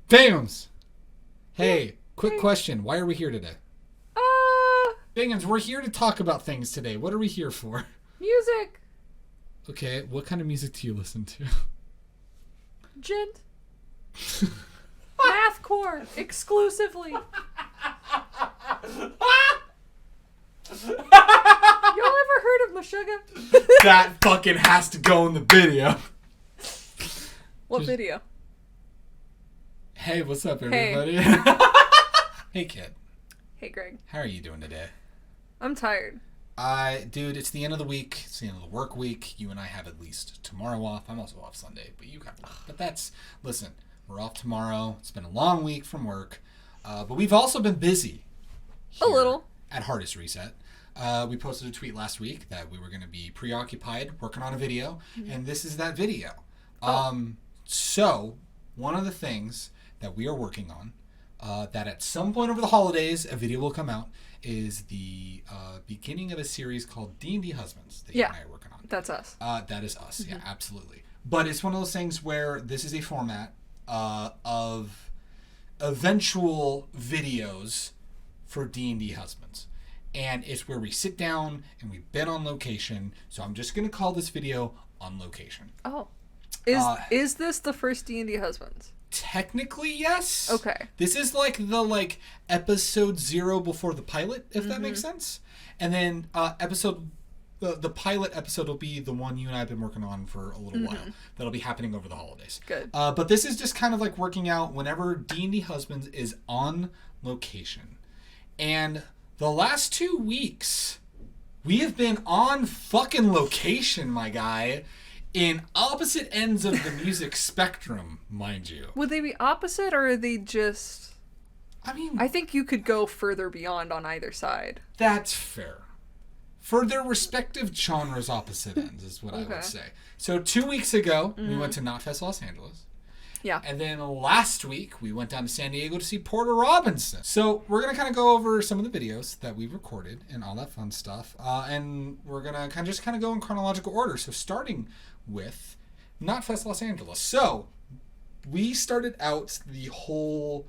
Bangums! Hey, quick question. Why are we here today? Bangums, we're here to talk about things today. What are we here for? Music. Okay, what kind of music do you listen to? Gent. Mathcore. Exclusively. Y'all ever heard of Meshuggah? That fucking has to go in the video. What video? Hey, what's up, everybody? Hey, kid. Hey, Greg. How are you doing today? I'm tired. Dude, it's the end of the week. It's the end of the work week. You and I have at least tomorrow off. I'm also off Sunday, but you got. But listen, we're off tomorrow. It's been a long week from work, but we've also been busy. A little. At Hardest Reset. We posted a tweet last week that we were going to be preoccupied working on a video, and this is that video. So, one of the things that we are working on, that at some point over the holidays, a video will come out, is the beginning of a series called D&D Husbands that you and I are working on. That's us. That is us, yeah, absolutely. But it's one of those things where this is a format of eventual videos for D&D Husbands. And it's where we sit down and we've been on location. So I'm just going to call this video On Location. Oh. Is this the first D&D Husbands? Technically, yes. Okay. This is like the episode 0 before the pilot, if that makes sense. And then the pilot episode will be the one you and I have been working on for a little while. That'll be happening over the holidays. Good. But this is just kind of like working out whenever D&D Husbands is on location. And the last 2 weeks, we have been on fucking location, my guy. In opposite ends of the music spectrum, mind you. Would they be opposite, or are they just... I think you could go further beyond on either side. That's fair. For their respective genres, opposite ends is what I would say. So 2 weeks ago, we went to Knotfest Los Angeles. Yeah. And then last week, we went down to San Diego to see Porter Robinson. So we're going to kind of go over some of the videos that we recorded and all that fun stuff. And we're going to kind of go in chronological order. So starting with Knotfest Los Angeles. So we started out the whole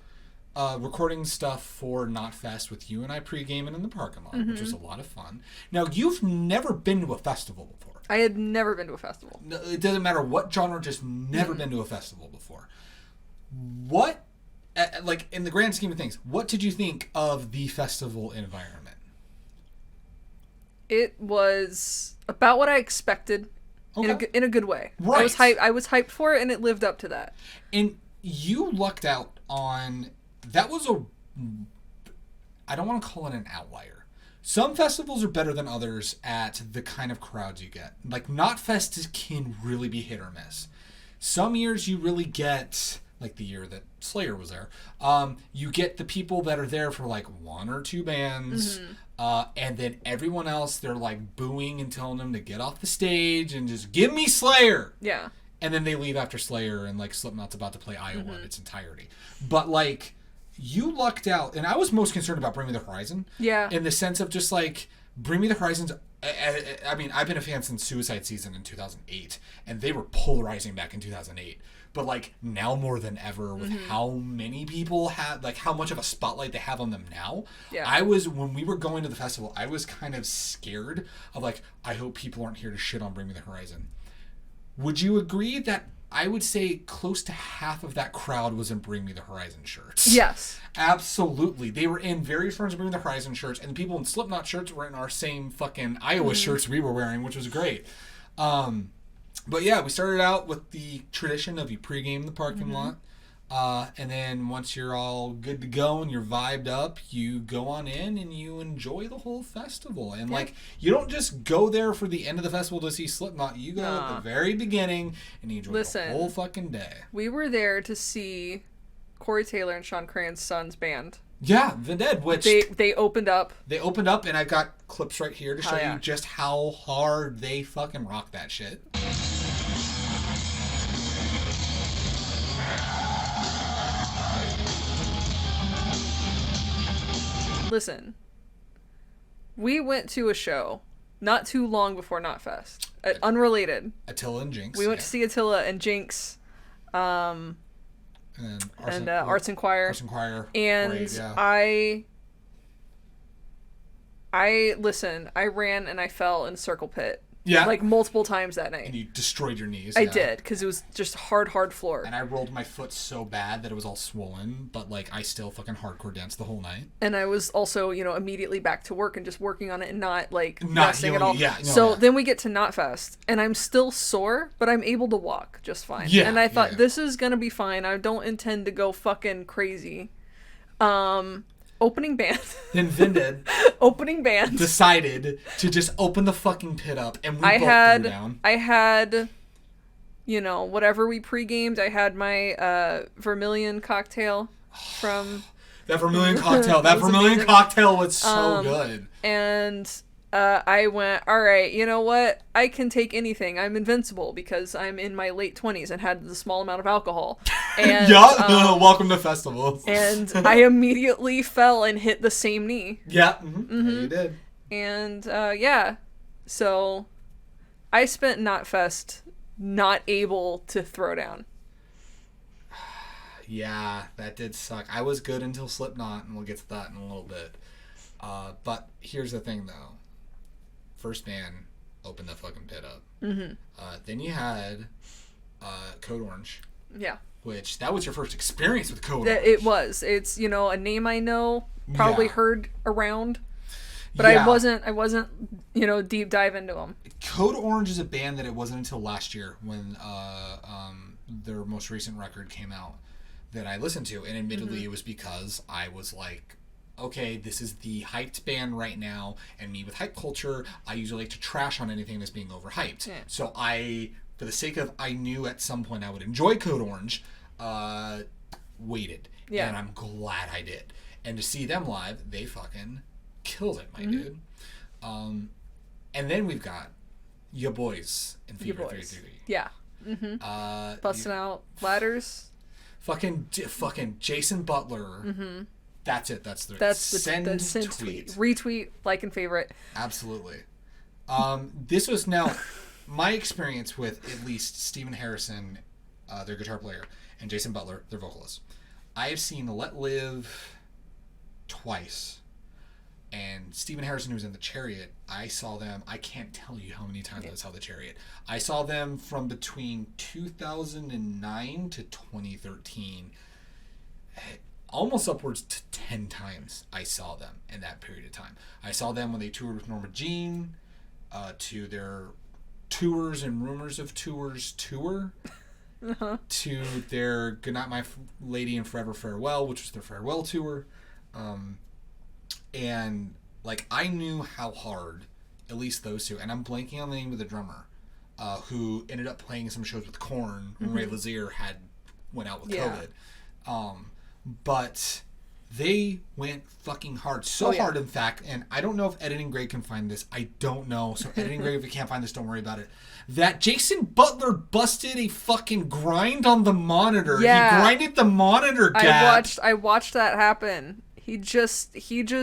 recording stuff for Knotfest with you and I pre-gaming in the parking lot, which was a lot of fun. Now, you've never been to a festival before. I had never been to a festival. No, it doesn't matter what genre, just never been to a festival before. What, in the grand scheme of things, what did you think of the festival environment? It was about what I expected. Okay. In a good way. Right. I was hyped for it, and it lived up to that. And you lucked out on... That was I don't want to call it an outlier. Some festivals are better than others at the kind of crowds you get. Like, Knotfest can really be hit or miss. Some years you really get... Like the year that Slayer was there, you get the people that are there for like 1 or 2 bands, and then everyone else, they're like booing and telling them to get off the stage and just give me Slayer. Yeah. And then they leave after Slayer, and like Slipknot's about to play Iowa in its entirety. But like, you lucked out, and I was most concerned about Bring Me the Horizon. Yeah. In the sense of just like, Bring Me the Horizon's... I mean, I've been a fan since Suicide Season in 2008, and they were polarizing back in 2008. But, like, now more than ever, with how many people have, like, how much of a spotlight they have on them now, when we were going to the festival, I was kind of scared of, like, I hope people aren't here to shit on Bring Me the Horizon. Would you agree that I would say close to half of that crowd was in Bring Me the Horizon shirts? Yes. Absolutely. They were in various forms of Bring Me the Horizon shirts, and the people in Slipknot shirts were in our same fucking Iowa shirts we were wearing, which was great. But yeah, we started out with the tradition of you pregame in the parking lot. And then once you're all good to go and you're vibed up, you go on in and you enjoy the whole festival. And like, you don't just go there for the end of the festival to see Slipknot. You go at the very beginning and you enjoy the whole fucking day. We were there to see Corey Taylor and Sean Crane's son's band. Yeah, The Dead, which... They opened up. They opened up, and I've got clips right here to show you just how hard they fucking rock that shit. Listen, we went to a show not too long before Knotfest. Unrelated. Attila and Jinx. We went to see Attila and Jinx. and Arts and Choir. Arts and Choir. And great, yeah. I ran and I fell in a circle pit. Yeah. Like multiple times that night. And you destroyed your knees. I did, because it was just hard floor. And I rolled my foot so bad that it was all swollen, but like I still fucking hardcore danced the whole night. And I was also, immediately back to work and just working on it and not resting at all. Yeah, Then we get to Knotfest and I'm still sore, but I'm able to walk just fine. Yeah. And I thought this is gonna be fine. I don't intend to go fucking crazy. Opening band. Then Vinded opening band decided to just open the fucking pit up, and we both threw down. I had, whatever we pre-gamed. I had my Vermilion cocktail from... that Vermilion cocktail. That Vermilion amazing. Cocktail was so good. And I went, all right, you know what? I can take anything. I'm invincible because I'm in my late 20s and had the small amount of alcohol. And, welcome to festivals. And I immediately fell and hit the same knee. Yeah, yeah, you did. And so I spent Knotfest not able to throw down. Yeah, that did suck. I was good until Slipknot, and we'll get to that in a little bit. But here's the thing, though. First band opened the fucking pit up. Mm-hmm. Then you had Code Orange. Yeah. Which, that was your first experience with Code Orange. It was. It's, a name I know, probably heard around. But I wasn't, deep dive into them. Code Orange is a band that it wasn't until last year when their most recent record came out that I listened to. And admittedly, it was because I was like, okay, this is the hyped band right now, and me with hype culture, I usually like to trash on anything that's being overhyped. Yeah. So for the sake of, I knew at some point I would enjoy Code Orange, waited. Yeah. And I'm glad I did. And to see them live, they fucking killed it, my dude. And then we've got ya boys in Fever 333. Yeah. Mm-hmm. Busting out ladders. Fucking Jason Butler. Mm-hmm. That's it. That's the send tweet. Retweet, like, and favorite. Absolutely. This was now my experience with at least Stephen Harrison, their guitar player, and Jason Butler, their vocalist. I have seen Let Live twice. And Stephen Harrison, who was in The Chariot, I saw them, I can't tell you how many times I saw The Chariot. I saw them from between 2009 to 2013. Almost upwards to 10 times I saw them in that period of time. I saw them when they toured with Norma Jean, to their Tours and Rumors of Tours tour, to their Goodnight My Lady and Forever Farewell, which was their farewell tour. And, like, I knew how hard, at least those two, and I'm blanking on the name of the drummer, who ended up playing some shows with Korn when Ray Lazier went out with COVID. But they went fucking hard. So hard, in fact, and I don't know if Editing Greg can find this. I don't know. So Editing Greg, if you can't find this, don't worry about it. That Jason Butler busted a fucking grind on the monitor. Yeah. He grinded the monitor gap. I watched that happen. He just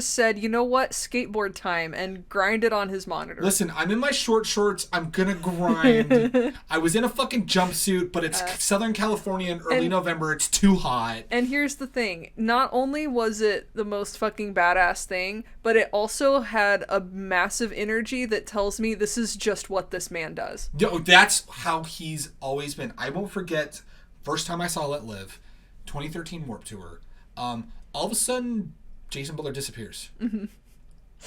said, you know what, skateboard time, and grinded on his monitor. Listen, I'm in my short shorts. I'm gonna grind. I was in a fucking jumpsuit, but it's Southern California in early November. It's too hot. And here's the thing. Not only was it the most fucking badass thing, but it also had a massive energy that tells me this is just what this man does. Yo, that's how he's always been. I won't forget, first time I saw Let Live, 2013 Warped Tour. All of a sudden, Jason Butler disappears. Mm-hmm.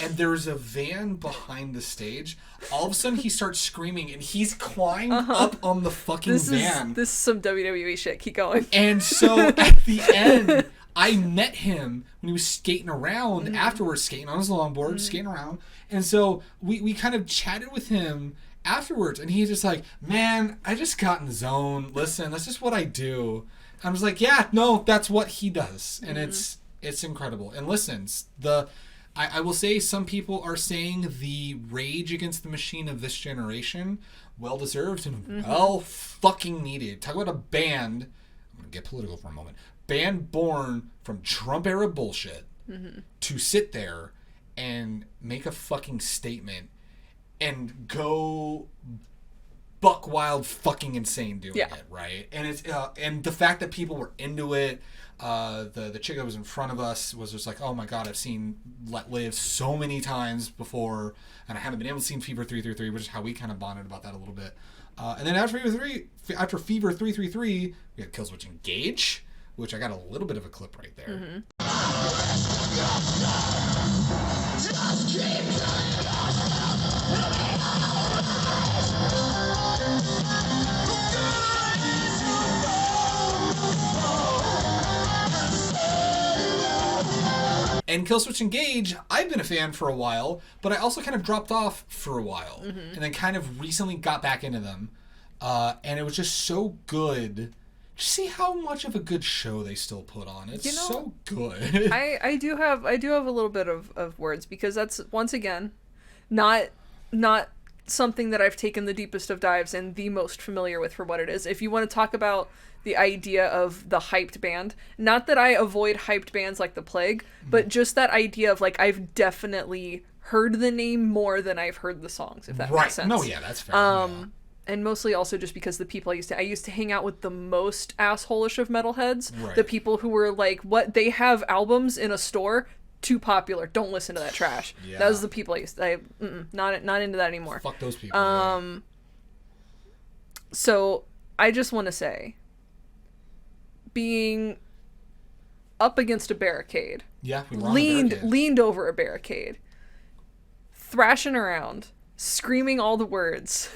And there's a van behind the stage. All of a sudden, he starts screaming, and he's climbed up on the fucking van. This is some WWE shit. Keep going. And so, at the end, I met him when he was skating around afterwards, skating on his longboard, skating around. And so, we kind of chatted with him afterwards, and he's just like, man, I just got in the zone. Listen, that's just what I do. I was like, yeah, no, that's what he does. And it's incredible. And listen, I will say some people are saying the rage against the machine of this generation, well-deserved and well fucking needed. Talk about a band, I'm going to get political for a moment, band born from Trump-era bullshit to sit there and make a fucking statement and go buck wild fucking insane doing Yeah. it, right? And it's and the fact that people were into it, the chick that was in front of us was just like, oh my god, I've seen Let Live so many times before, and I haven't been able to see Fever 333, which is how we kind of bonded about that a little bit. And then after Fever 333, we had Killswitch Engage, which I got a little bit of a clip right there. Mm-hmm. And Killswitch Engage, I've been a fan for a while, but I also kind of dropped off for a while, and then kind of recently got back into them, and it was just so good. Just see how much of a good show they still put on. It's so good. I do have a little bit of words, because that's, once again, not something that I've taken the deepest of dives and the most familiar with for what it is. If you want to talk about the idea of the hyped band, not that I avoid hyped bands like the plague, but just that idea of like, I've definitely heard the name more than I've heard the songs, if that makes sense. No, yeah, that's fair. And mostly also just because the people I used to hang out with the most asshole-ish of metalheads, the people who were like, what, they have albums in a store, too popular, don't listen to that trash. Yeah. That was the people I used to, not into that anymore. Fuck those people. So I just want to say, being up against a barricade, we were on a barricade. leaned over a barricade, thrashing around, screaming all the words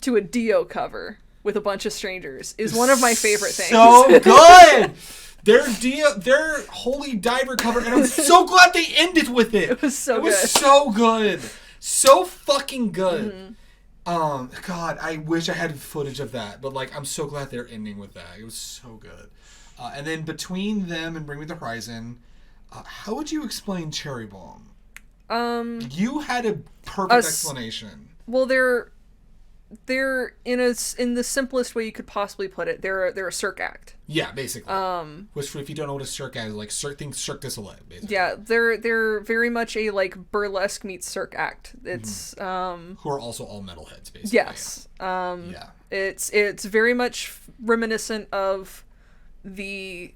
to a Dio cover with a bunch of strangers is one of my favorite things. So good. Their Holy Diver cover, and I'm so glad they ended with it. It was so good. It was so good. So fucking good. God, I wish I had footage of that, but like, I'm so glad they're ending with that. It was so good. And then between them and Bring Me the Horizon, how would you explain Cherry Bomb? You had a perfect explanation. Well, they're in the simplest way you could possibly put it. They're a Cirque act. Yeah, basically. Which, if you don't know what a Cirque act is, like Cirque du Soleil, basically. Yeah, they're very much a like burlesque meets Cirque act. It's who are also all metalheads, basically. Yes. It's very much reminiscent of the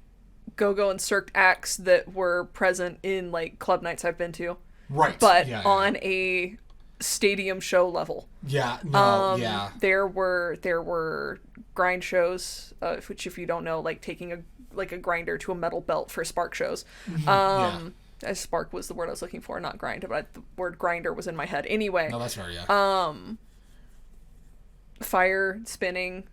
go-go and Cirque acts that were present in like club nights I've been to. Right. But on a stadium show level. Yeah. No. Yeah. There were grind shows, which, if you don't know, like taking a grinder to a metal belt for spark shows. Spark was the word I was looking for, not grind, but the word grinder was in my head. Anyway. No, that's fair. Yeah. Fire spinning.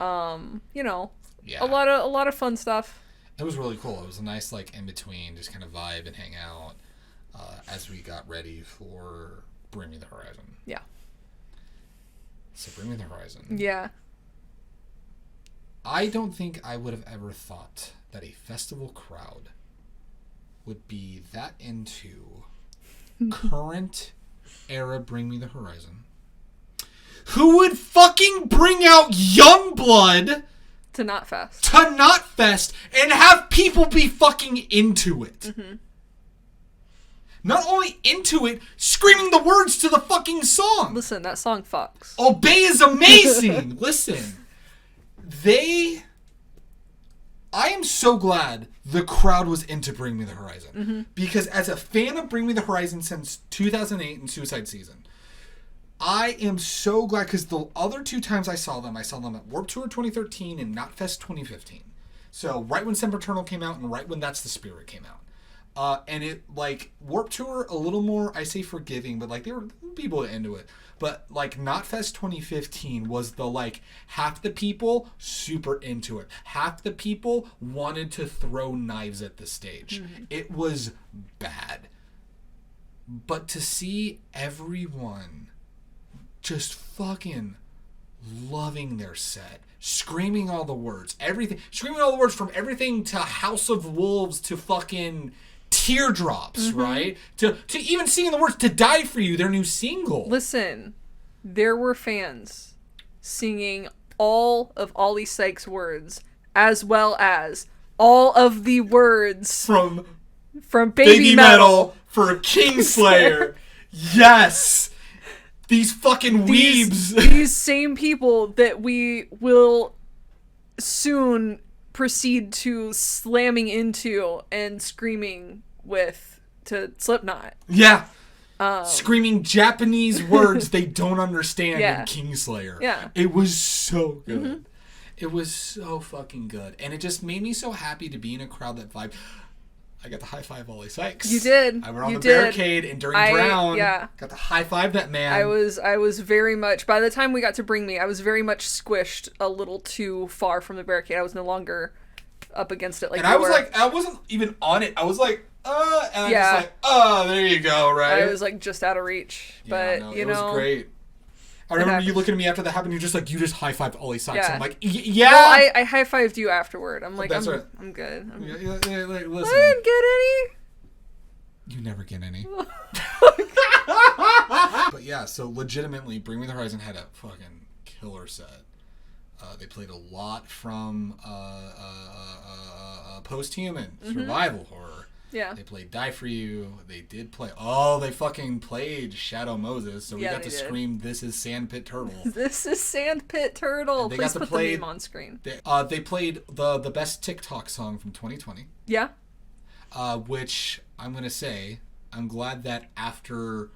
Yeah. A lot of fun stuff. It was really cool. It was a nice like in between, just kind of vibe and hang out as we got ready for Bring Me the Horizon. Yeah. So Bring Me the Horizon. Yeah. I don't think I would have ever thought that a festival crowd would be that into current era Bring Me the Horizon. Who would fucking bring out Youngblood to Knotfest. To Knotfest and have people be fucking into it. Not only into it, screaming the words to the fucking song. Listen, that song fucks. Obey is amazing. Listen. I am so glad the crowd was into Bring Me the Horizon. Because as a fan of Bring Me the Horizon since 2008 and Suicide Season, I am so glad, because the other two times I saw them at Warped Tour 2013 and Knotfest 2015. So right when Sempiternal came out and right when That's the Spirit came out. And it, like, Warped Tour, a little more, I say forgiving, but, like, there were people into it. But, like, Knotfest 2015 was the, like, half the people super into it. Half the people wanted to throw knives at the stage. It was bad. But to see everyone just fucking loving their set, screaming all the words, screaming all the words from everything to House of Wolves to fucking Teardrops, right? To even singing the words To Die For You, their new single. Listen, there were fans singing all of Ollie Sykes' words, as well as all of the words from Baby Metal for Kingslayer. Yes. These fucking weebs. These same people that we will soon proceed to slamming into and screaming with to Slipknot. Yeah. Screaming Japanese words they don't understand in Kingslayer. Yeah. It was so good. Mm-hmm. It was so fucking good. And it just made me so happy to be in a crowd that vibe. I got the high five Ollie Sykes. You did. I went on the barricade and during Drown, got the high five that man. I was very much, by the time we got to Bring Me, I was very much squished a little too far from the barricade. I was no longer up against it like and I was like, I wasn't even on it. I was like, and I'm just like, there you go, right? I was like just out of reach. But, it was great. I remember you looking at me after that happened, you're just like, you just high-fived Ollie Sykes. Yeah. I'm like, yeah. Well, I high-fived you afterward. I'm like, I'm good. Like, listen. I didn't get any. You never get any. But yeah, so legitimately, Bring Me the Horizon had a fucking killer set. They played a lot from post-human survival horror. Yeah. They played Die For You. They did play... Oh, they fucking played Shadow Moses. So we got to scream, "This is Sandpit Turtle." This is Sandpit Turtle. Please put the meme on screen. They played the best TikTok song from 2020. Yeah. Which, I'm going to say, I'm glad that after...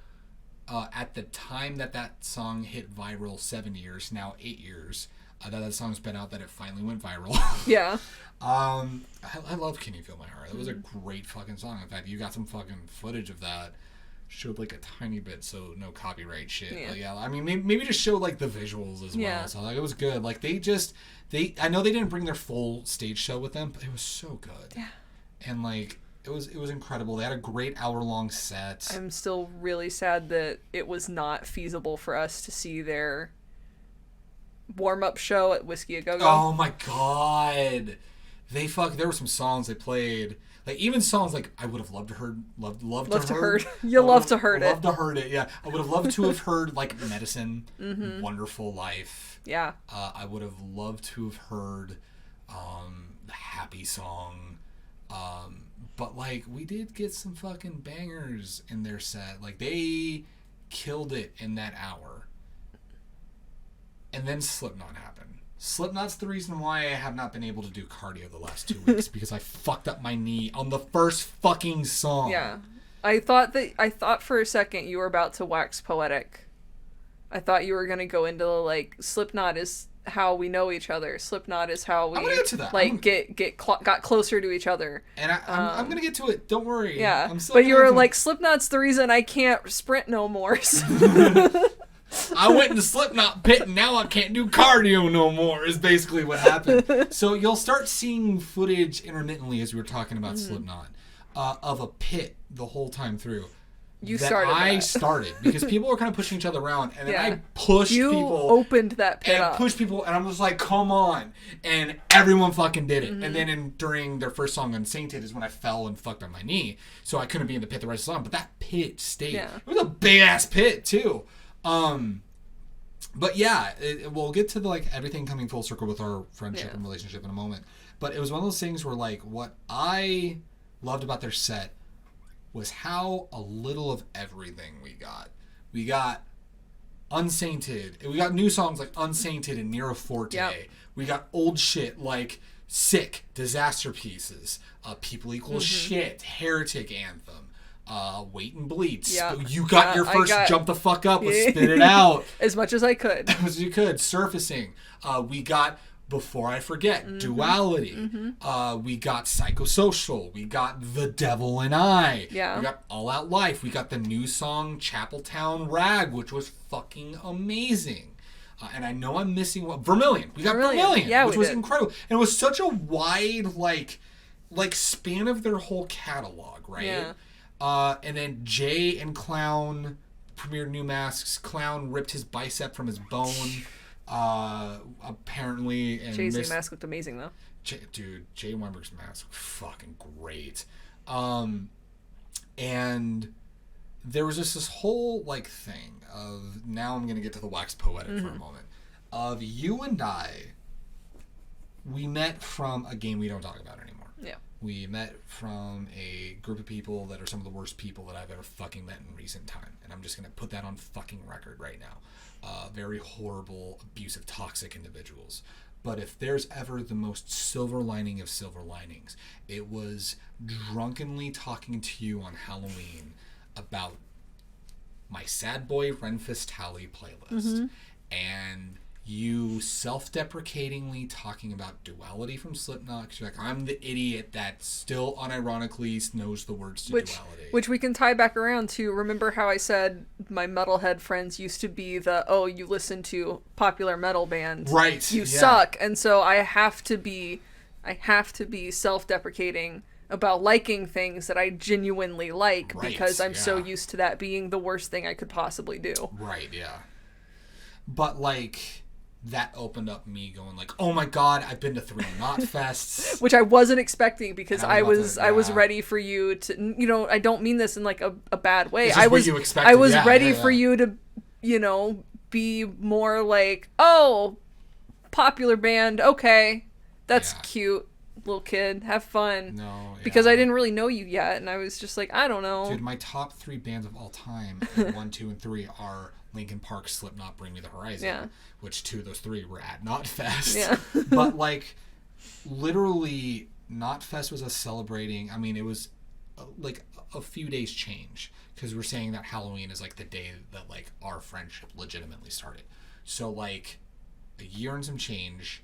at the time that song hit viral 7 years, now 8 years... that song's been out, that it finally went viral. Yeah. I love Can You Feel My Heart. That was a great fucking song. In fact, you got some fucking footage of that. Showed like a tiny bit, so no copyright shit. Yeah. But yeah, I mean, maybe just show like the visuals as well. So like, it was good. Like I know they didn't bring their full stage show with them, but it was so good. Yeah. And like, it was incredible. They had a great hour-long set. I'm still really sad that it was not feasible for us to see their warm-up show at Whiskey A Go Go. Oh my god. There were some songs they played, like even songs like I would have loved to heard. You love to heard it. Love to heard it. Yeah, I would have loved to have heard like Medicine, Wonderful Life. Yeah. I would have loved to have heard the Happy Song. But like we did get some fucking bangers in their set. Like they killed it in that hour. And then Slipknot happened. Slipknot's the reason why I have not been able to do cardio the last 2 weeks because I fucked up my knee on the first fucking song. Yeah. I thought for a second you were about to wax poetic. I thought you were going to go into like Slipknot is how we know each other. Slipknot is how we got closer to each other. And I'm going to get to it. Don't worry. Yeah. But you were like, Slipknot's the reason I can't sprint no more. I went in the Slipknot pit and now I can't do cardio no more is basically what happened. So you'll start seeing footage intermittently as we were talking about Slipknot of a pit the whole time through. I started because people were kind of pushing each other around and then I pushed people. You opened that pit up. Pushed people and I'm just like, come on. And everyone fucking did it. And then during their first song, Unsainted, is when I fell and fucked up my knee. So I couldn't be in the pit the rest of the song. But that pit stayed. Yeah. It was a big ass pit too. But yeah, we'll get to like everything coming full circle with our friendship and relationship in a moment. But it was one of those things where like what I loved about their set was how a little of everything we got. We got Unsainted. We got new songs like Unsainted and Nero Forte. Yep. We got old shit like Sick, Disaster Pieces, People Equal Shit, Heretic Anthem. Wait and Bleed. Yep. You got your first jump the fuck up. Let's spit it out. As much as I could. As much as you could. Surfacing. We got Before I Forget. Duality. We got Psychosocial. We got The Devil and I. Yeah. We got All Out Life. We got the new song Chapeltown Rag, which was fucking amazing. And I know I'm missing one. Vermilion. We got Vermilion, which was incredible. And it was such a wide like span of their whole catalog, right? Yeah. And then Jay and Clown premiered new masks. Clown ripped his bicep from his bone, apparently. And Jay's new mask looked amazing, though. Jay Weinberg's mask was fucking great. And there was just this whole, like, thing of, now I'm going to get to the wax poetic for a moment, of you and I, we met from a game we don't talk about anymore. Yeah. We met from a group of people that are some of the worst people that I've ever fucking met in recent time. And I'm just going to put that on fucking record right now. Very horrible, abusive, toxic individuals. But if there's ever the most silver lining of silver linings, it was drunkenly talking to you on Halloween about my Sad Boy Renfist Tally playlist. And you self-deprecatingly talking about Duality from Slipknot. 'Cause you're like, I'm the idiot that still unironically knows the words to Duality. Which we can tie back around to, remember how I said my metalhead friends used to be the, oh, you listen to popular metal bands. Right. You suck. And so I have to be self-deprecating about liking things that I genuinely like, because I'm so used to that being the worst thing I could possibly do. Right, yeah. But, like, that opened up me going, like, oh my god, I've been to 3 Knotfests. Which I wasn't expecting, because I was ready for you to, you know, I don't mean this in, like, a bad way. I was ready for you to, you know, be more like, oh, popular band, okay, that's cute. Little kid, have fun. No, because I didn't really know you yet, and I was just like, I don't know. Dude, my top 3 bands of all time, 1, 2, and 3, are Linkin Park, Slipknot, Bring Me the Horizon, which 2 of those 3 were at Knotfest. Yeah. But, like, literally, Knotfest was us celebrating. I mean, it was like a few days change, because we're saying that Halloween is like the day that like our friendship legitimately started. So like a year and some change,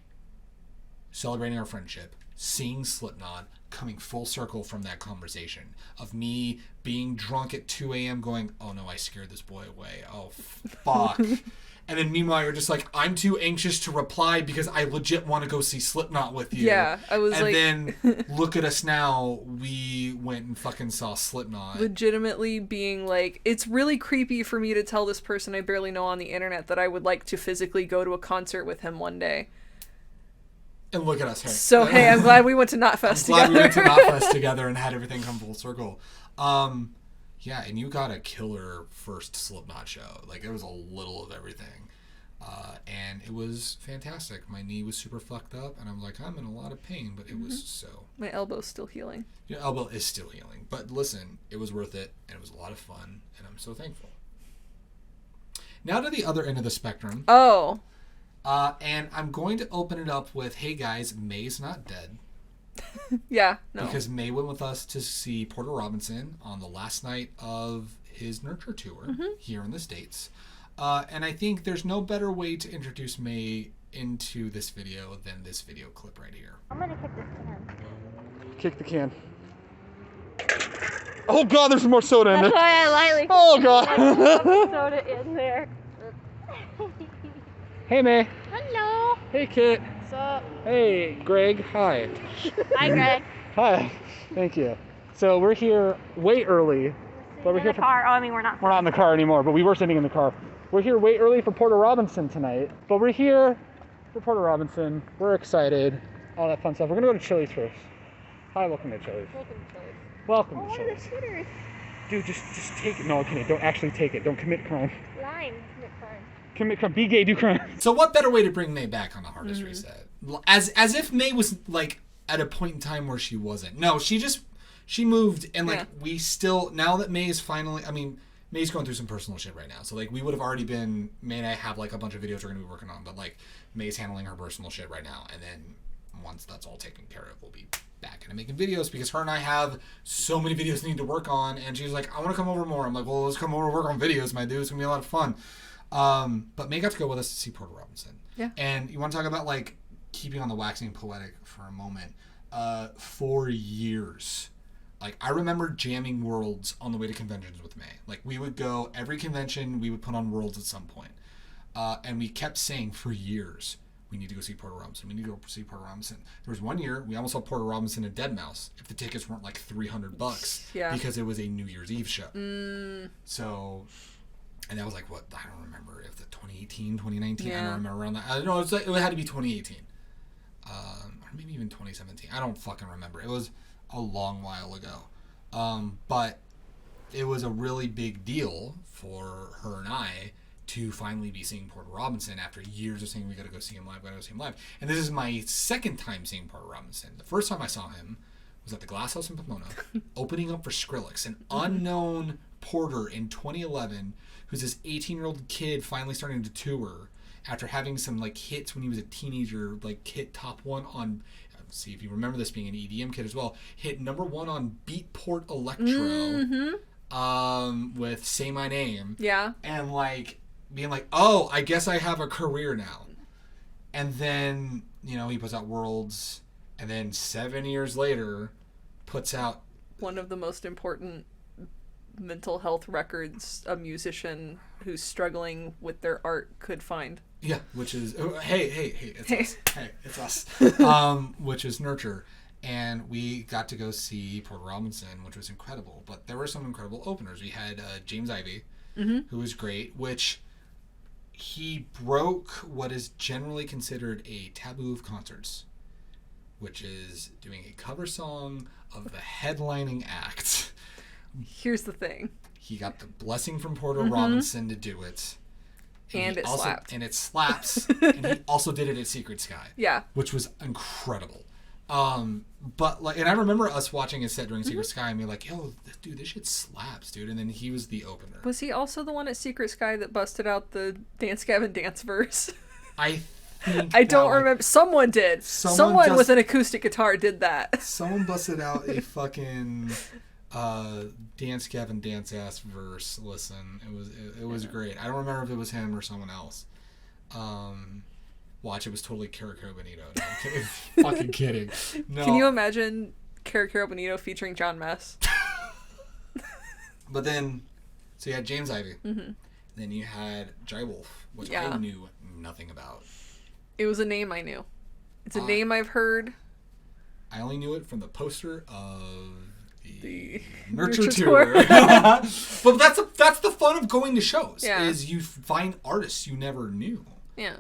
celebrating our friendship, seeing Slipknot, coming full circle from that conversation of me being drunk at 2 a.m. going, oh no, I scared this boy away. Oh, fuck. And then meanwhile, you're just like, I'm too anxious to reply because I legit want to go see Slipknot with you. Yeah, I was like... And then, look at us now, we went and fucking saw Slipknot. Legitimately being like, it's really creepy for me to tell this person I barely know on the internet that I would like to physically go to a concert with him one day. And look at us. Hey. So, hey, I'm glad we went to Knotfest together. I'm glad we went to Knotfest together and had everything come full circle. Yeah, and you got a killer first Slipknot show. Like, there was a little of everything. And it was fantastic. My knee was super fucked up, and I'm like, I'm in a lot of pain, but it was so... My elbow's still healing. Your elbow is still healing. But listen, it was worth it, and it was a lot of fun, and I'm so thankful. Now to the other end of the spectrum. Oh. And I'm going to open it up with, hey guys, May's not dead. Yeah, no. Because May went with us to see Porter Robinson on the last night of his Nurture Tour here in the States. And I think there's no better way to introduce May into this video than this video clip right here. I'm gonna kick this can. Kick the can. Oh god, there's more soda in there. That's why I lightly Oh god. soda in there. Hey May. Hello. Hey Kit. What's up? Hey Greg. Hi. Hi, Greg. Hi. Thank you. So we're here way early. But we're here in the car. Oh, I mean, we're not. We're not in the car anymore, but we were sitting in the car. We're here way early for Porter Robinson tonight. But we're here for Porter Robinson. We're excited. All that fun stuff. We're gonna go to Chili's first. Hi, welcome to Chili's. Welcome to Chili's. Welcome Oh, to what are Chili's. the shooters? Dude, just take it. No, okay, don't actually take it. Don't commit crime. Lime. Commit crime. Commit crime. Be gay, do crime. So what better way to bring May back on the Hardest Reset? As if May was like at a point in time where she wasn't. No, she moved, and like we still, now that May is finally, I mean, May's going through some personal shit right now. So like we would have already been, May and I have like a bunch of videos we're going to be working on, but like May's handling her personal shit right now. And then once that's all taken care of, we'll be back into making videos, because her and I have so many videos we need to work on. And she's like, I want to come over more. I'm like, well, let's come over and work on videos, my dude. It's going to be a lot of fun. But May got to go with us to see Porter Robinson. Yeah. And you want to talk about like keeping on the waxing poetic for a moment. For years, like I remember jamming Worlds on the way to conventions with May. Like we would go every convention, we would put on Worlds at some point. And we kept saying for years, we need to go see Porter Robinson. We need to go see Porter Robinson. There was one year we almost saw Porter Robinson and Deadmau5 if the tickets weren't like $300 because it was a New Year's Eve show. So, and that was like, what, I don't remember if the 2018, 2019, I don't remember around that. I don't know, it had to be 2018. Or maybe even 2017. I don't fucking remember. It was a long while ago. But it was a really big deal for her and I to finally be seeing Porter Robinson after years of saying we gotta go see him live, And this is my second time seeing Porter Robinson. The first time I saw him was at the Glass House in Pomona, opening up for Skrillex, an unknown Porter in 2011, who's this 18-year-old kid finally starting to tour after having some like hits when he was a teenager, like hit top 1 on, see if you remember this being an EDM kid as well, hit number 1 on Beatport Electro with Say My Name. Yeah. And like being like, oh, I guess I have a career now. And then, you know, he puts out Worlds, and then 7 years later puts out one of the most important mental health records a musician who's struggling with their art could find. Yeah, which is hey, it's us. Hey, it's us. Which is Nurture. And we got to go see Porter Robinson, which was incredible. But there were some incredible openers. We had James Ivey, who was great, which he broke what is generally considered a taboo of concerts, which is doing a cover song of the headlining act. Here's the thing. He got the blessing from Porter Robinson to do it. And it slapped. And it slaps. And he also did it at Secret Sky. Yeah. Which was incredible. But like, and I remember us watching his set during Secret Sky and being like, yo, dude, this shit slaps, dude. And then he was the opener. Was he also the one at Secret Sky that busted out the Dance Gavin Dance verse? I think I don't remember. Someone did. Someone with an acoustic guitar did that. Someone busted out a fucking Dance Gavin Dance ass verse. Listen, it was great. I don't remember if it was him or someone else. Watch, it was totally Caro Benito. No, I'm kidding. Fucking kidding. No. Can you imagine Caro Benito featuring John Mess? But then, so you had James Ivey. Then you had Jai Wolf, which I knew nothing about. It was a name I knew. It's a name I've heard. I only knew it from the poster of the Nurture Tour. But that's the fun of going to shows. Yeah. Is you find artists you never knew. Yeah.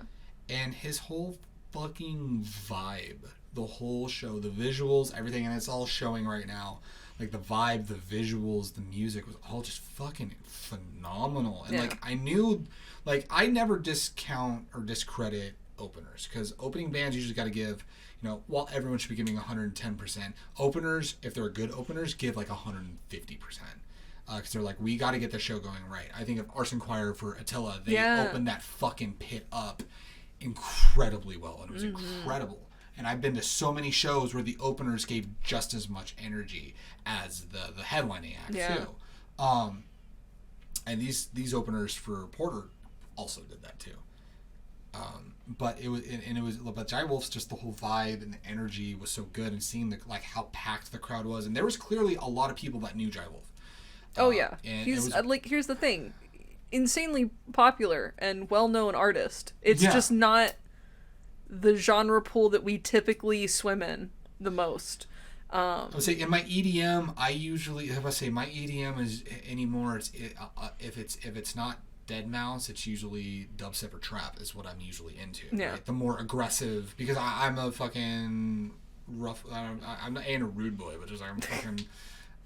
And his whole fucking vibe, the whole show, the visuals, everything, and it's all showing right now. Like the vibe, the visuals, the music was all just fucking phenomenal. And like I knew, like I never discount or discredit openers, because opening bands usually got to give, you know, while everyone should be giving 110%, openers, if they're good openers, give like 150%. Because they're like, we got to get the show going right. I think of Arson Choir for Attila, they opened that fucking pit up incredibly well, and it was incredible. And I've been to so many shows where the openers gave just as much energy as the headlining act too. And these openers for Porter also did that too. But but Jai Wolf's just the whole vibe and the energy was so good, and seeing the like how packed the crowd was, and there was clearly a lot of people that knew Jai Wolf. He's like, here's the thing. Insanely popular and well-known artist. It's just not the genre pool that we typically swim in the most. I would say in my EDM, my EDM is anymore. If it's not Deadmau5, it's usually dubstep or trap is what I'm usually into. Yeah. Right? The more aggressive, because I'm a fucking rough. I'm not a rude boy, but just I'm fucking.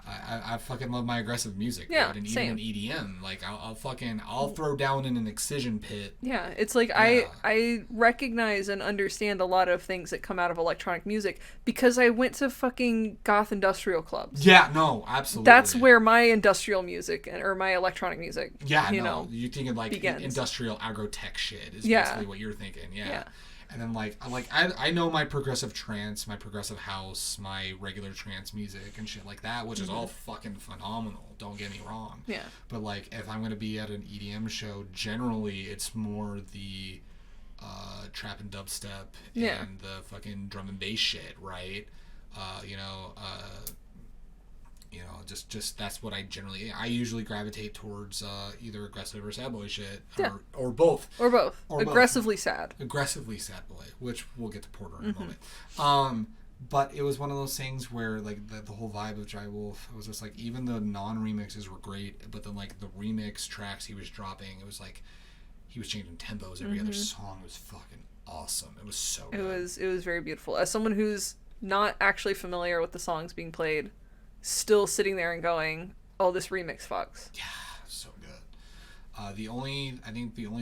I fucking love my aggressive music. Yeah, right? And same. Even in EDM, like I'll throw down in an excision pit. Yeah, it's like I recognize and understand a lot of things that come out of electronic music because I went to fucking goth industrial clubs. Yeah, no, absolutely. That's where my industrial music or my electronic music. Yeah, you know, you're thinking like begins. Industrial agro tech shit is basically what you're thinking. Yeah. And then I know my progressive trance, my progressive house, my regular trance music and shit like that, which is all fucking phenomenal. Don't get me wrong. Yeah. But like if I'm gonna be at an EDM show, generally it's more the trap and dubstep and the fucking drum and bass shit, right? Just that's what I usually gravitate towards either aggressive or sad boy shit or both. Aggressively sad. Aggressively sad boy, which we'll get to Porter in a moment. But it was one of those things where like the whole vibe of Jai Wolf, it was just like even the non-remixes were great, but then like the remix tracks he was dropping, it was like he was changing tempos every other song. It was fucking awesome. It was so good. It was very beautiful. As someone who's not actually familiar with the songs being played, still sitting there and going, oh, this remix fucks. Yeah, so good. The only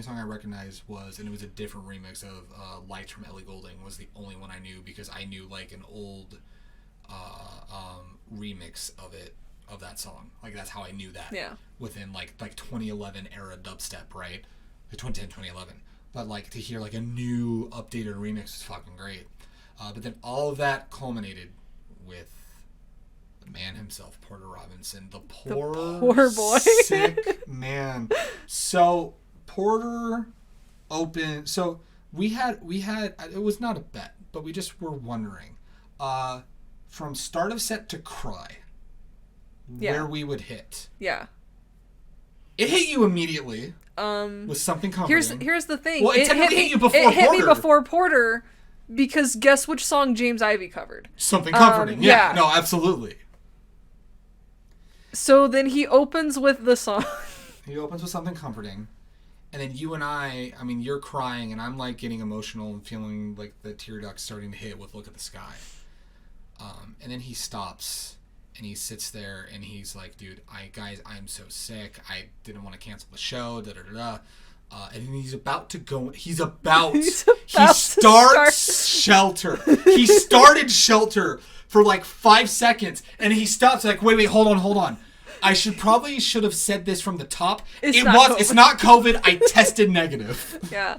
song I recognized was, and it was a different remix of Lights from Ellie Goulding, was the only one I knew because I knew like an old remix of that song. Like, that's how I knew that. Yeah. Within like 2011 era dubstep, right? The 2010, 2011. But like to hear like a new updated remix is fucking great. But then all of that culminated with the man himself, Porter Robinson, the poor boy, sick man. So Porter opened. So we had. It was not a bet, but we just were wondering, from start of set to cry, where we would hit. Yeah. It hit you immediately. With something comforting. Here's the thing. Well, it technically hit you before Porter. It hit me before Porter, because guess which song James Ivy covered? Something comforting. Yeah. No, absolutely. So then he opens with the song. He opens with something comforting, and then you and I mean, you're crying, and I'm like getting emotional and feeling like the tear ducts starting to hit with "Look at the Sky." And then he stops. And he sits there and he's like, dude, I'm so sick. I didn't want to cancel the show. And then he's about to go. He starts Shelter. He started Shelter for like 5 seconds. And he stops like, wait, hold on. I should have said this from the top. It's not COVID. I tested negative. Yeah.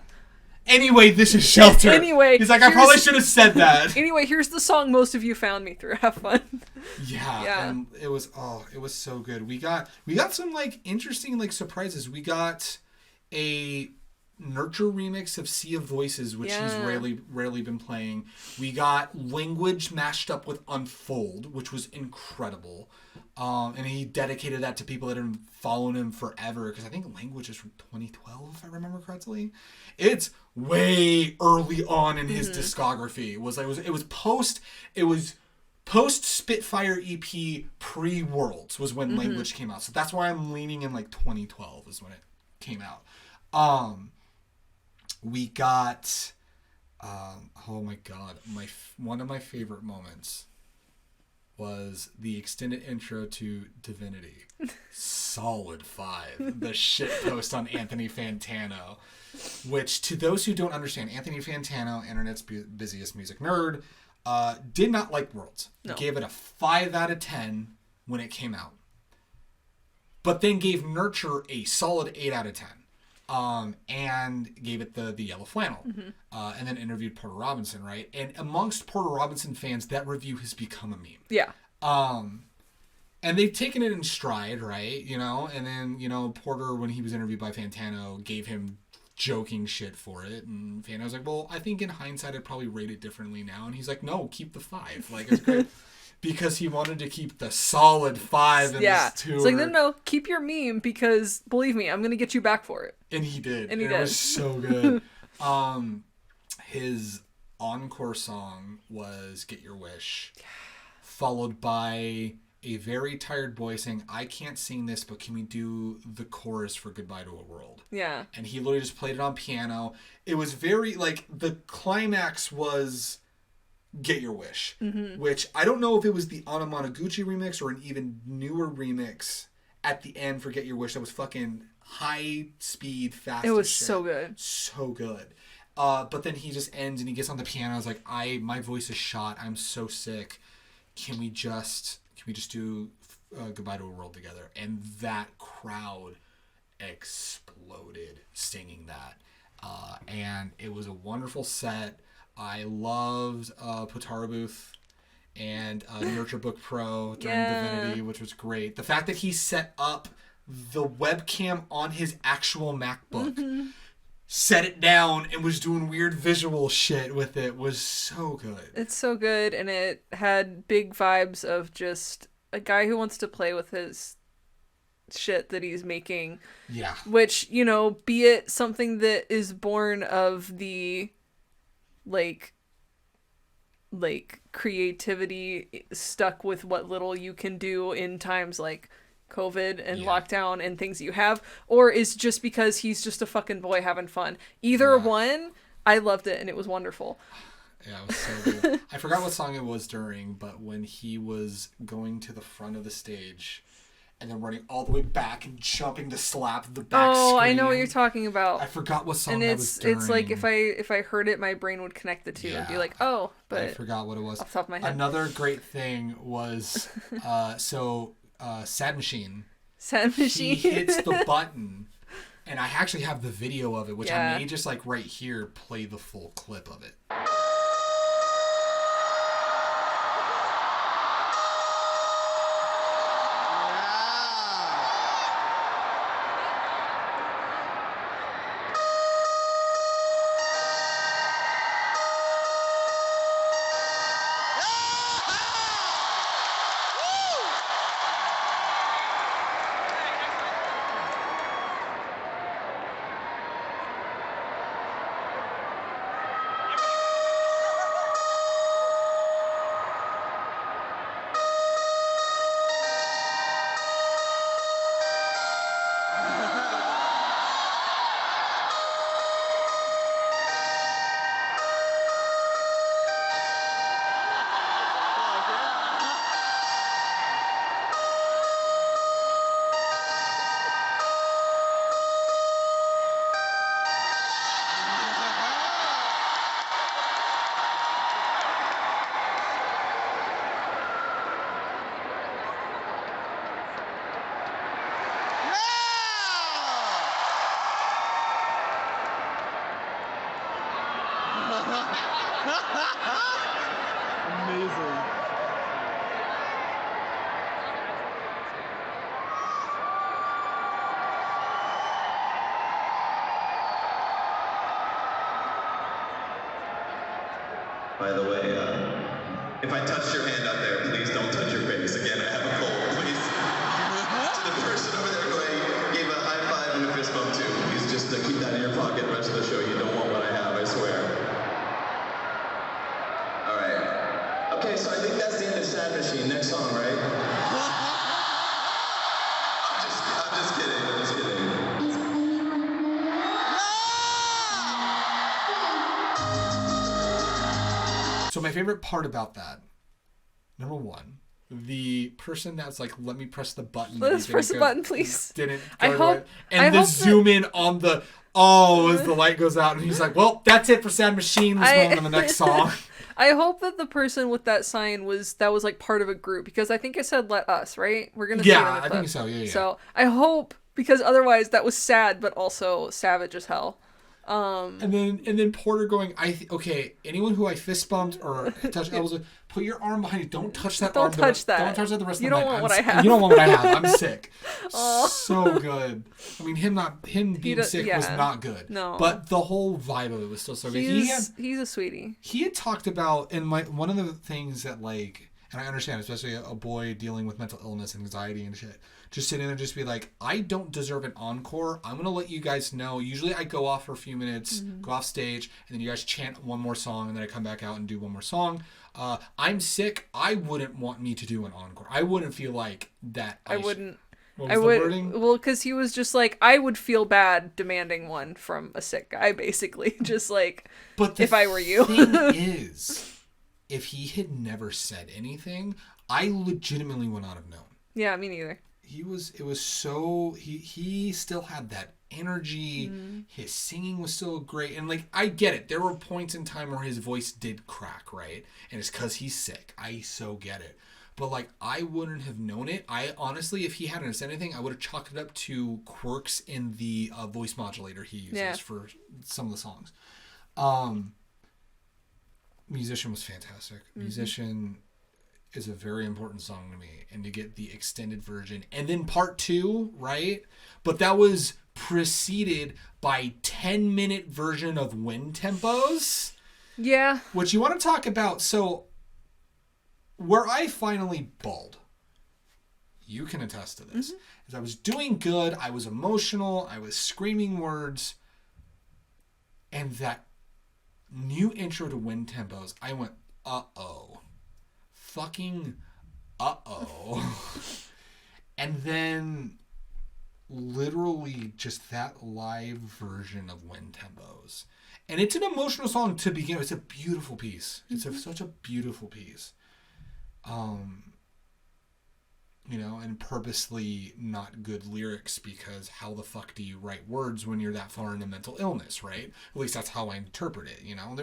Anyway, this is Shelter. Anyway, he's like, I probably should have said that. Anyway, here's the song most of you found me through. Have fun. Yeah. And it was so good. We got some like interesting like surprises. We got a Nurture remix of Sea of Voices, which he's rarely been playing. We got Language mashed up with Unfold, which was incredible. And he dedicated that to people that have been following him forever, because I think Language is from 2012, if I remember correctly. It's way early on in his discography. It was post Spitfire EP, pre-Worlds was when Language came out. So that's why I'm leaning in like 2012 is when it came out. We got oh my god, one of my favorite moments was the extended intro to Divinity. Solid 5. The shit post on Anthony Fantano, which, to those who don't understand, Anthony Fantano, internet's busiest music nerd, did not like Worlds. No. Gave it a 5 out of 10 when it came out, but then gave Nurture a solid 8 out of 10. And gave it the yellow flannel, and then interviewed Porter Robinson, right? And amongst Porter Robinson fans, that review has become a meme. Yeah. And they've taken it in stride, right? You know, and then, Porter, when he was interviewed by Fantano, gave him joking shit for it, and Fantano's like, well, I think in hindsight, I'd probably rate it differently now. And he's like, no, keep the 5. Like, it's great. Because he wanted to keep the solid 5 in this tour. It's like, no, keep your meme, because believe me, I'm going to get you back for it. And he did. And it was so good. His encore song was Get Your Wish, followed by a very tired boy saying, I can't sing this, but can we do the chorus for Goodbye to a World? Yeah. And he literally just played it on piano. It was very, like, the climax was Get Your Wish, which I don't know if it was the Anna Monoguchi remix or an even newer remix at the end for Get Your Wish that was fucking high speed, fast. It was shit. so good. So good. But then he just ends and he gets on the piano. I was like, my voice is shot. I'm so sick. Can we just do Goodbye to a World together? And that crowd exploded singing that. And it was a wonderful set. I loved Potara Booth and Nurture Book Pro during Divinity, which was great. The fact that he set up the webcam on his actual MacBook, set it down, and was doing weird visual shit with it was so good. It's so good, and it had big vibes of just a guy who wants to play with his shit that he's making. Yeah. Which, be it something that is born of the like creativity stuck with what little you can do in times like COVID and lockdown and things you have, or is just because he's just a fucking boy having fun. Either one, I loved it and it was wonderful. Yeah, it was so good. I forgot what song it was during, but when he was going to the front of the stage and then running all the way back and jumping to slap the back Oh, screen. I know what you're talking about. I forgot what song and that was during. It's like if I heard it, my brain would connect the two and be like, oh, but I forgot what it was. Off the top of my head. Another great thing was Sad Machine. Sad Machine. He hits the button, and I actually have the video of it, which I may just like right here play the full clip of it. Amazing. By the way, if I touched your hand up there, please don't touch your face. Again, I have a cold. Please. To the person over there who I gave a high five and a fist bump to, please just keep that in your pocket the rest of the show. You don't want what I have, I swear. All right. Okay, so I think that's the end of Sad Machine. Next song, right? I'm just kidding. I'm just kidding. So my favorite part about that, number one, the person that's like, let me press the button. Let's press the button, please. Didn't I go hope. to it. And the zoom in on the, as the light goes out. And he's like, well, that's it for Sad Machine. Let's go on to the next song. I hope that the person with that sign was like part of a group, because I think it said "Let Us," right? We're gonna see it in the I clip. think so. Yeah. So I hope, because otherwise that was sad, but also savage as hell. And then Porter going, okay, anyone who I fist bumped or touched, I was like, put your arm behind you. Don't touch that arm. Don't touch that. Don't touch that the rest You of the night. don't want what I have. You don't want what I have. I'm sick. So good. I mean, him being sick was not good. No. But the whole vibe of it was still so good. He's a sweetie. He had talked about, and one of the things that like, and I understand, especially a boy dealing with mental illness and anxiety and shit, just sitting there and just be like, I don't deserve an encore. I'm going to let you guys know. Usually I go off for a few minutes, go off stage, and then you guys chant one more song, and then I come back out and do one more song. I'm sick. I wouldn't want me to do an encore. I wouldn't feel like that. I wouldn't. What was the wording? Well, because he was just like, I would feel bad demanding one from a sick guy, basically. Just like, but if I were you. The thing is, if he had never said anything, I legitimately would not have known. Yeah, me neither. He still had that energy. His singing was still great. And like, I get it. There were points in time where his voice did crack, right? And it's because he's sick. I so get it. But like, I wouldn't have known it. I honestly, if he hadn't said anything, I would have chalked it up to quirks in the voice modulator he uses for some of the songs. Musician was fantastic. Musician is a very important song to me, and to get the extended version and then part 2, right? But that was preceded by 10-minute version of Wind Tempos. Yeah. Which you want to talk about. So where I finally bawled, you can attest to this, is I was doing good, I was emotional, I was screaming words, and that new intro to Wind Tempos, I went, fucking and then literally just that live version of Wind Tempos, and it's an emotional song to begin with. It's a beautiful piece. It's such a beautiful piece. you know, and purposely not good lyrics, because how the fuck do you write words when you're that far into mental illness, right? At least that's how I interpret it, you know?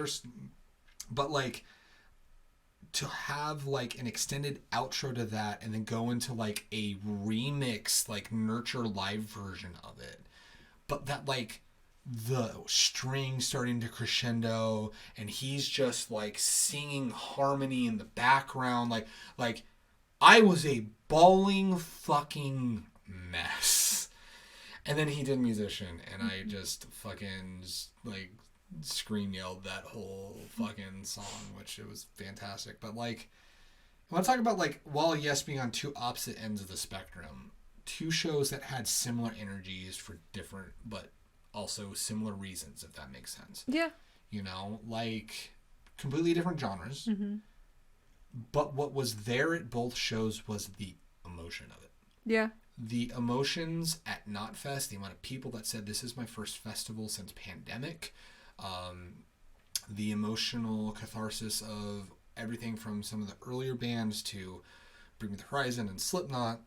But like, to have like an extended outro to that and then go into like a remix, like Nurture live version of it, but that like the string starting to crescendo and he's just like singing harmony in the background, like I was a bawling fucking mess. And then he did Musician, and I just fucking like scream yelled that whole fucking song, which it was fantastic. But like, I want to talk about like, while yes being on two opposite ends of the spectrum, two shows that had similar energies for different but also similar reasons, if that makes sense. Yeah. You know, like completely different genres. Mm-hmm. But what was there at both shows was the emotion of it. Yeah. The emotions at Knotfest, the amount of people that said this is my first festival since pandemic, the emotional catharsis of everything from some of the earlier bands to Bring Me the Horizon and Slipknot,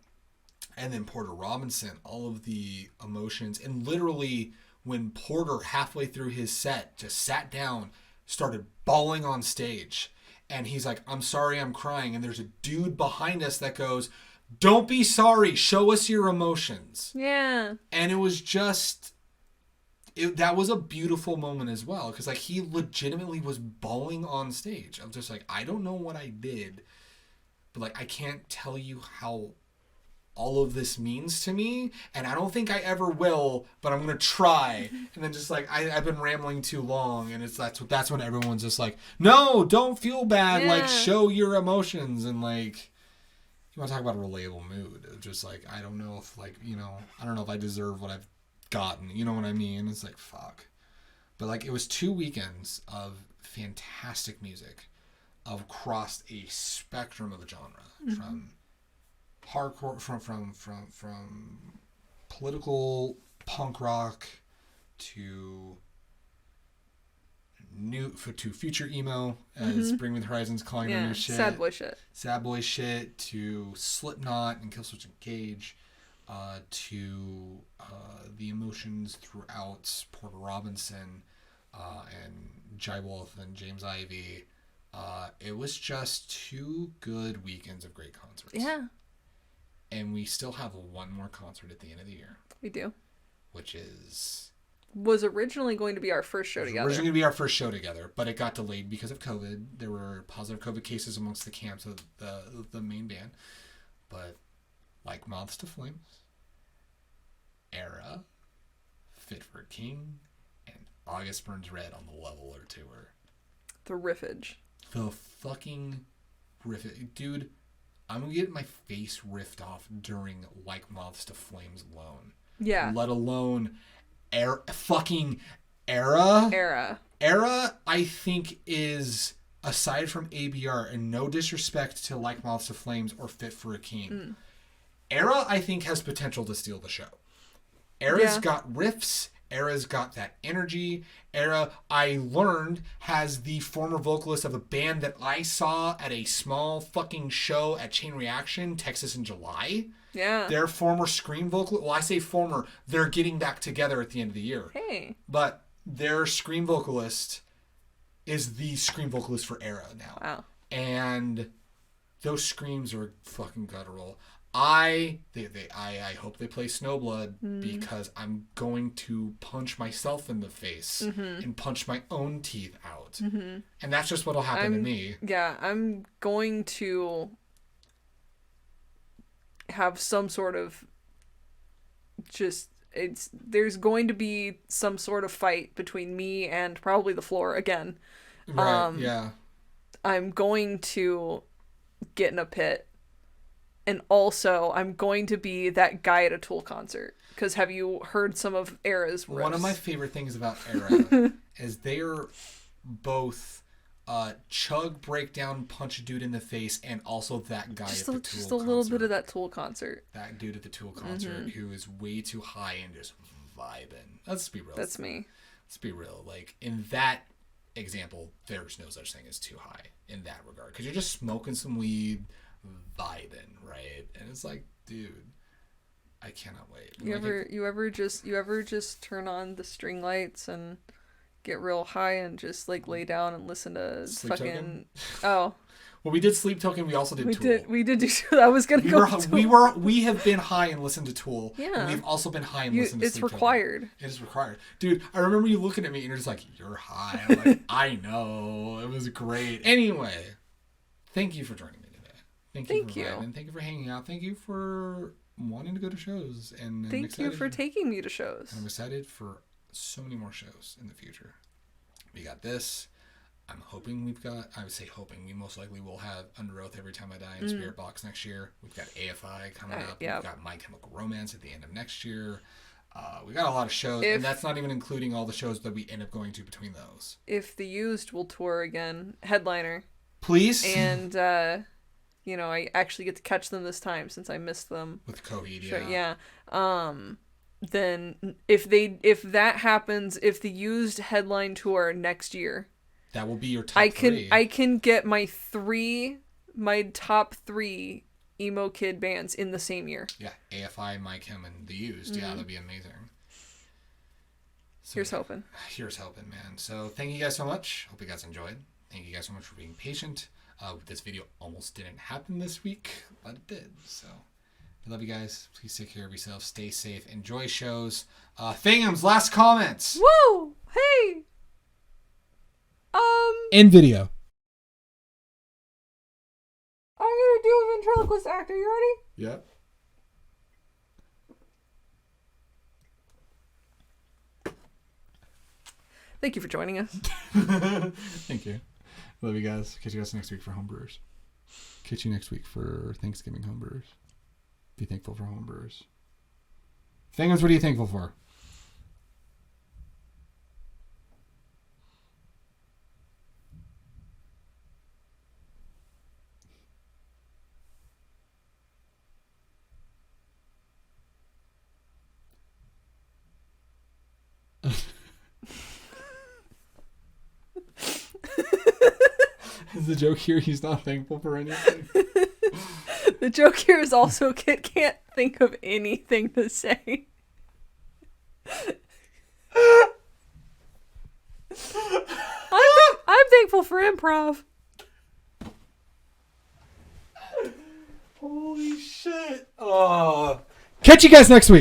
and then Porter Robinson, all of the emotions. And literally when Porter halfway through his set just sat down, started bawling on stage, and he's like, I'm sorry, I'm crying. And there's a dude behind us that goes, don't be sorry, show us your emotions. Yeah. And it was just, that was a beautiful moment as well, because like he legitimately was bawling on stage. I'm just like, I don't know what I did, but like I can't tell you how all of this means to me, and I don't think I ever will, but I'm gonna try. And then just like I've been rambling too long, and that's when everyone's just like, no, don't feel bad, like show your emotions. And like, you want to talk about a relatable mood of just like, I don't know if like, you know, I don't know if I deserve what I've gotten, you know what I mean? It's like, fuck. But like, it was 2 weekends of fantastic music across a spectrum of genre, from hardcore, from political punk rock to future emo, as Bring Me the Horizon's calling their new shit. Sad boy shit to Slipknot and Killswitch Engage, to the emotions throughout Porter Robinson and Jai Wolf and James Ivey. It was just 2 good weekends of great concerts. Yeah. And we still have one more concert at the end of the year. We do. Which was originally going to be our first show together. Originally going to be our first show together, but it got delayed because of COVID. There were positive COVID cases amongst the camps of the main band. But like Moths to Flames, Era, Fit for a King, and August Burns Red on the Leveler tour. The riffage. The fucking riffage. Dude, I'm going to get my face riffed off during Like Moths to Flames alone. Yeah. Let alone fucking Era. Era, I think, is, aside from ABR, and no disrespect to Like Moths to Flames or Fit for a King, Era, I think, has potential to steal the show. Era's got riffs. Era's got that energy. Era, I learned, has the former vocalist of a band that I saw at a small fucking show at Chain Reaction, Texas in July. Yeah. Their former Scream vocalist, well, I say former, they're getting back together at the end of the year. Hey. But their Scream vocalist is the Scream vocalist for Era now. Wow. And those screams are fucking guttural. I hope they play Snowblood, because I'm going to punch myself in the face and punch my own teeth out. And that's just what'll happen to me. Yeah, I'm going to have some sort of there's going to be some sort of fight between me and probably the floor again. Right, yeah. I'm going to get in a pit. And also, I'm going to be that guy at a Tool concert. Because have you heard some of Era's riffs? One of my favorite things about Era is they're both chug, breakdown, punch a dude in the face, and also that guy at the Tool concert. Just a little bit of that Tool concert. That dude at the Tool concert who is way too high and just vibing. Let's be real. That's me. Let's be real. Like, in that example, there's no such thing as too high in that regard. Because you're just smoking some weed, vibing, right? And it's like, dude, I cannot wait. You ever just turn on the string lights and get real high and just like lay down and listen to Sleep fucking Token? Oh. Well, we did Sleep Token. We also did Tool. We did do Tool. I was gonna go. We have been high and listened to Tool. Yeah. And we've also been high and listened to it's Sleep required. Token. It is required, dude. I remember you looking at me and you're just like, "You're high." I'm like, "I know." It was great. Anyway, thank you for joining me today. Thank you. And thank you for hanging out. Thank you for wanting to go to shows. And thank you for taking me to shows. I'm excited for so many more shows in the future. We got this. I'm hoping we most likely will have Under Oath Every Time I Die in Spirit Box next year. We've got AFI coming up. Yep. We've got My Chemical Romance at the end of next year. We got a lot of shows, and that's not even including all the shows that we end up going to between those. If The Used will tour again, headliner. Please. And, I actually get to catch them this time since I missed them. With Coheed, yeah. Then if that happens, if The Used headline tour next year, that will be your top three. I can get my top 3 emo kid bands in the same year. Yeah, AFI, My Chem, and The Used. Yeah, that'd be amazing. So, here's hoping. Here's hoping, man. So thank you guys so much. Hope you guys enjoyed. Thank you guys so much for being patient. This video almost didn't happen this week, but it did. So I love you guys. Please take care of yourselves. Stay safe. Enjoy shows. Thingham's last comments. Woo! Hey! In video. I'm gonna do a ventriloquist act. Are you ready? Yep. Thank you for joining us. Thank you. Love you guys. Catch you guys next week for homebrewers. Catch you next week for Thanksgiving homebrewers. Be thankful for homebrewers. Thingham's, what are you thankful for? Is the joke here he's not thankful for anything? The joke here is also Kit can't think of anything to say. I'm thankful for improv. Holy shit. Oh. Catch you guys next week.